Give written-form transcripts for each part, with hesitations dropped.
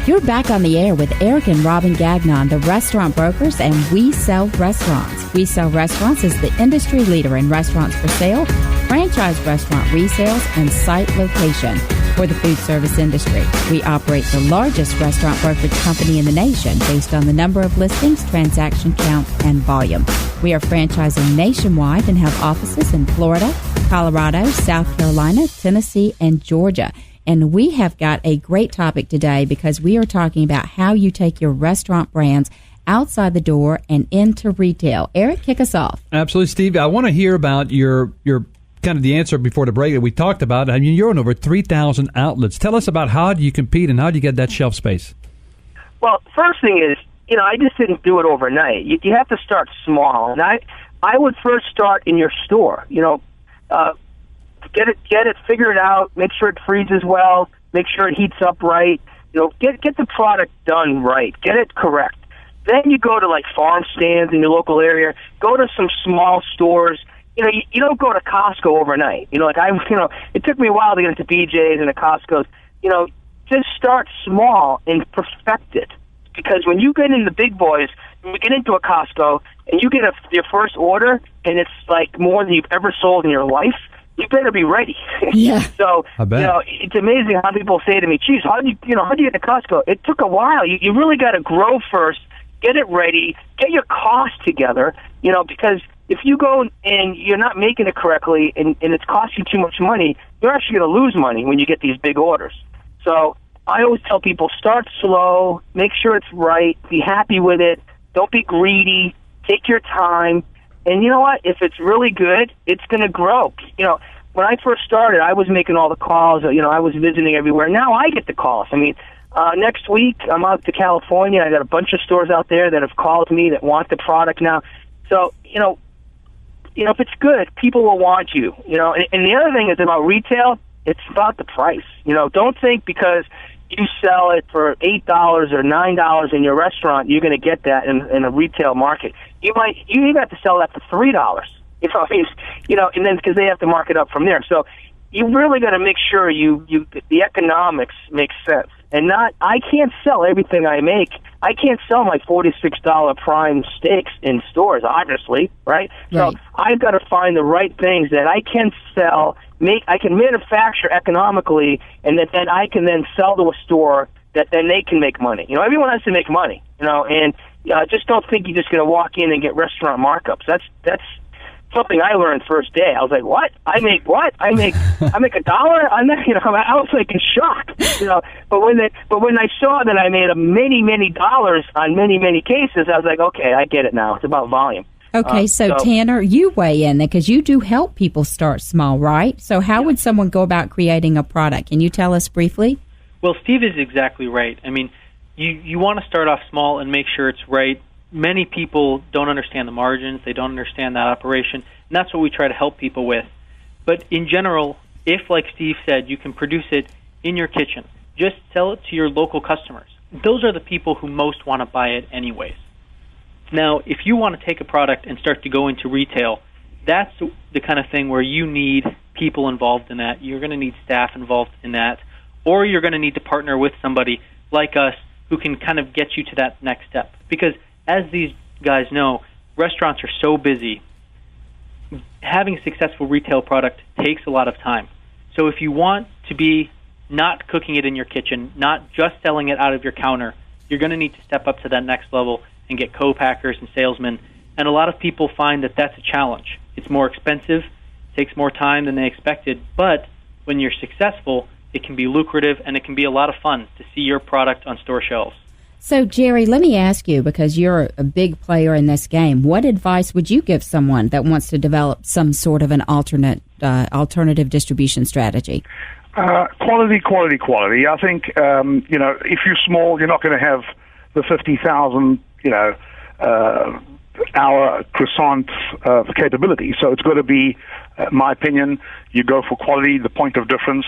You're back on the air with Eric and Robin Gagnon, the restaurant brokers, and We Sell Restaurants. We Sell Restaurants is the industry leader in restaurants for sale, franchise restaurant resales, and site location for the food service industry. We operate the largest restaurant brokerage company in the nation based on the number of listings, transaction count, and volume. We are franchising nationwide and have offices in Florida, Colorado, South Carolina, Tennessee, and Georgia. And we have got a great topic today because we are talking about how you take your restaurant brands outside the door and into retail. Eric, kick us off. Absolutely, Steve. I want to hear about your kind of the answer before the break that we talked about. I mean, you're in over 3,000 outlets. Tell us about how do you compete and how do you get that shelf space? Well, first thing is, I just didn't do it overnight. You have to start small. And I would first start in your store, Get it figured out, make sure it freezes well, make sure it heats up right, get the product done right, get it correct. Then you go to like farm stands in your local area, go to some small stores. You don't go to Costco overnight. It took me a while to get into BJ's and the Costco's. Just start small and perfect it. Because when you get in the big boys, when you get into a Costco and you get your first order and it's like more than you've ever sold in your life, you better be ready. Yeah. So, it's amazing how people say to me, geez, how do you get to Costco? It took a while. You really got to grow first, get it ready, get your costs together, because if you go and you're not making it correctly and it's costing you too much money, you're actually going to lose money when you get these big orders. So I always tell people, start slow, make sure it's right, be happy with it, don't be greedy, take your time. And you know what? If it's really good, it's going to grow. When I first started, I was making all the calls. I was visiting everywhere. Now I get the calls. Next week, I'm out to California. I got a bunch of stores out there that have called me that want the product now. So, if it's good, people will want you. And the other thing is about retail, it's about the price. Don't think because you sell it for $8 or $9 in your restaurant, you're going to get that in a retail market. You even have to sell that for $3. And then because they have to mark it up from there. So you really got to make sure the economics make sense. And I can't sell everything I make. I can't sell my $46 prime steaks in stores, obviously, right? So I've got to find the right things that I can sell. I can manufacture economically, and then I can then sell to a store that then they can make money. Everyone has to make money, and just don't think you're just going to walk in and get restaurant markups. That's something I learned first day. I was like, what? I make what? I make $1 on that? I was like in shock, but when I saw that I made many dollars on many cases, I was like, okay, I get it now. It's about volume. Okay, so Tanner, you weigh in because you do help people start small, right? So how would someone go about creating a product? Can you tell us briefly? Well, Steve is exactly right. You want to start off small and make sure it's right. Many people don't understand the margins. They don't understand that operation, and that's what we try to help people with. But in general, if, like Steve said, you can produce it in your kitchen, just sell it to your local customers. Those are the people who most want to buy it anyways. Now, if you want to take a product and start to go into retail, that's the kind of thing where you need people involved in that. You're going to need staff involved in that, or you're going to need to partner with somebody like us who can kind of get you to that next step. Because as these guys know, restaurants are so busy. Having a successful retail product takes a lot of time. So if you want to be not cooking it in your kitchen, not just selling it out of your counter, you're going to need to step up to that next level and get co-packers and salesmen. And a lot of people find that that's a challenge. It's more expensive, takes more time than they expected, but when you're successful, it can be lucrative and it can be a lot of fun to see your product on store shelves. So, Jerry, let me ask you, because you're a big player in this game, what advice would you give someone that wants to develop some sort of an alternative distribution strategy? Quality. I think, if you're small, you're not going to have the 50,000, hour croissant capability. So it's got to be, my opinion, you go for quality, the point of difference.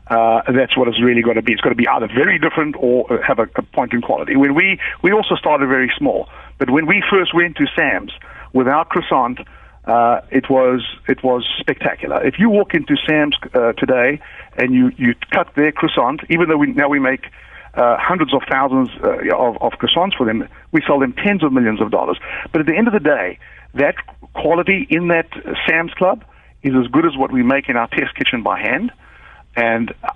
That's what it's really got to be. It's got to be either very different or have a point in quality. When we also started very small, but when we first went to Sam's with our croissant, it was spectacular. If you walk into Sam's today and you cut their croissant, even though we make hundreds of thousands of croissants for them. We sell them tens of millions of dollars. But at the end of the day, that quality in that Sam's Club is as good as what we make in our test kitchen by hand.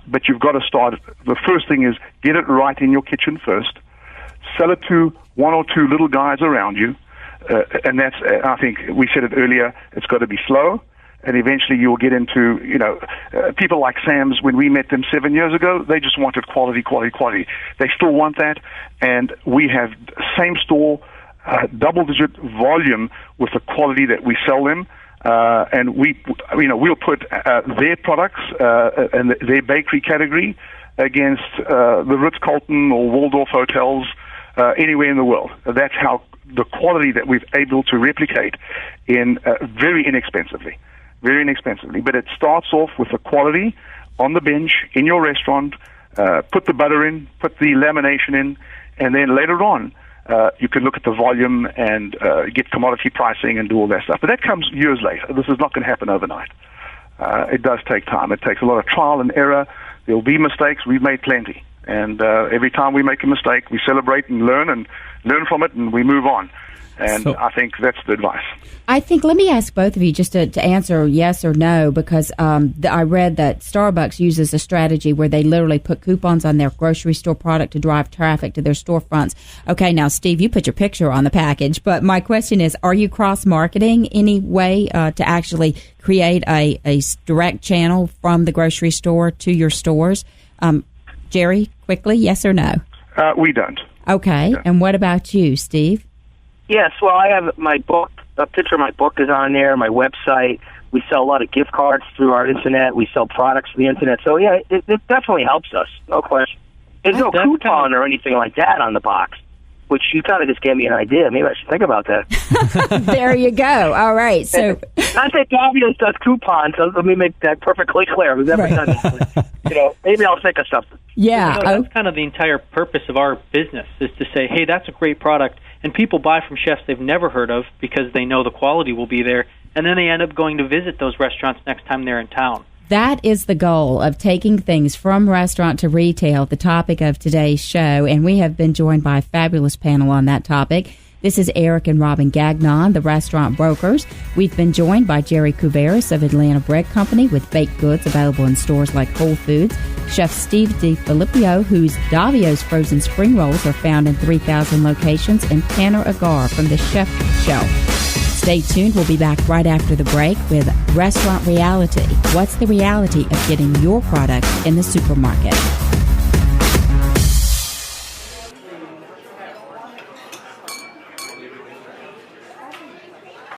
But you've got to start. The first thing is get it right in your kitchen first. Sell it to one or two little guys around you, and that's. I think we said it earlier. It's got to be slow, and eventually you'll get into people like Sam's. When we met them 7 years ago, they just wanted quality, quality, quality. They still want that, and we have same store, double-digit volume with the quality that we sell them. And we'll put their products and their bakery category against the Ritz-Carlton or Waldorf hotels anywhere in the world. That's how the quality that we've able to replicate in very inexpensively. But it starts off with the quality on the bench in your restaurant. Put the butter in, put the lamination in, and then later on, you can look at the volume and get commodity pricing and do all that stuff. But that comes years later. This is not going to happen overnight. It does take time. It takes a lot of trial and error. There will be mistakes. We've made plenty. And every time we make a mistake, we celebrate and learn from it, and we move on. And I think that's the advice. I think, let me ask both of you just to answer yes or no, because I read that Starbucks uses a strategy where they literally put coupons on their grocery store product to drive traffic to their storefronts. Okay, now, Steve, you put your picture on the package, but my question is, are you cross-marketing any way to actually create a direct channel from the grocery store to your stores? Jerry, quickly, yes or no? We don't. Okay, Yeah. And what about you, Steve? Yes, well, I have my book. A picture of my book is on there, my website. We sell a lot of gift cards through our internet. We sell products through the internet. So, yeah, it definitely helps us, no question. There's no coupon or anything like that on the box, which you kind of just gave me an idea. Maybe I should think about that. There you go. All right. So, not that Davios does coupons, so let me make that perfectly clear. We've never done that. But, maybe I'll think of something. yeah. That's kind of the entire purpose of our business, is to say, hey, that's a great product. And people buy from chefs they've never heard of because they know the quality will be there. And then they end up going to visit those restaurants next time they're in town. That is the goal of taking things from restaurant to retail, the topic of today's show. And we have been joined by a fabulous panel on that topic. This is Eric and Robin Gagnon, the restaurant brokers. We've been joined by Jerry Couveris of Atlanta Bread Company with baked goods available in stores like Whole Foods. Chef Steve DiFilippio, whose Davio's frozen spring rolls are found in 3,000 locations, and Tanner Agar from the Chef Shelf. Stay tuned. We'll be back right after the break with Restaurant Reality. What's the reality of getting your product in the supermarket?